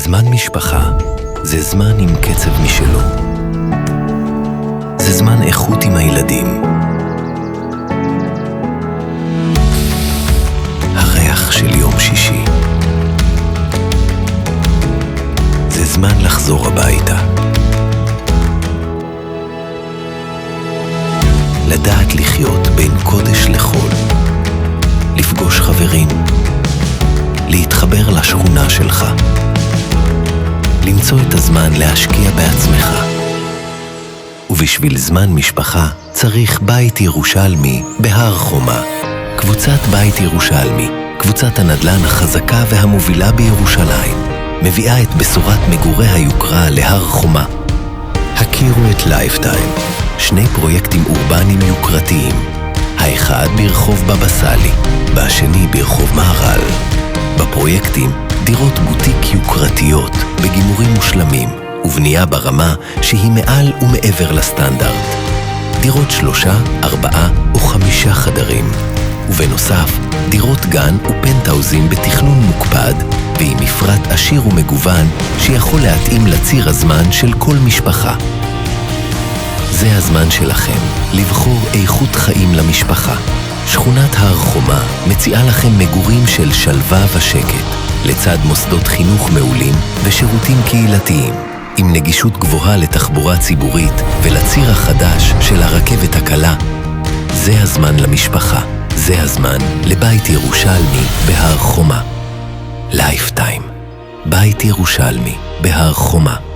זמן משפחה זה זמן עם קצב משלו. זה זמן איכות עם הילדים. הריח של יום שישי. זה זמן לחזור הביתה. לדעת לחיות בין קודש לחול. לפגוש חברים. להתחבר לשכונה שלך. למצוא את הזמן להשקיע בעצמך. ובשביל זמן משפחה צריך בית ירושלמי בהר חומה. קבוצת בית ירושלמי, קבוצת הנדל"ן החזקה והמובילה בירושלים, מביאה את בשורת מגורי היוקרה להר חומה. הכירו את לייפטיים, שני פרויקטים אורבניים יוקרתיים. האחד ברחוב בבא סאלי, והשני ברחוב מהר"ל. בפרויקטים דירות בוטיק יוקרתיות בגימורים מושלמים ובנייה ברמה שהיא מעל ומעבר לסטנדרט. דירות 3, 4 או 5 חדרים. ובנוסף, דירות גן ופנטהאוזים בתכנון מוקפד ועם מפרט עשיר ומגוון שיכול להתאים לציר הזמן של כל משפחה. זה הזמן שלכם לבחור איכות חיים למשפחה. שכונת הר חומה מציעה לכם מגורים של שלווה ושקט, לצד מוסדות חינוך מעולים ושירותים קהילתיים, עם נגישות גבוהה לתחבורה ציבורית ולציר החדש של הרכבת הקלה. זה הזמן למשפחה, זה הזמן לבית ירושלמי בהר חומה. לייפטיים, בית ירושלמי בהר חומה.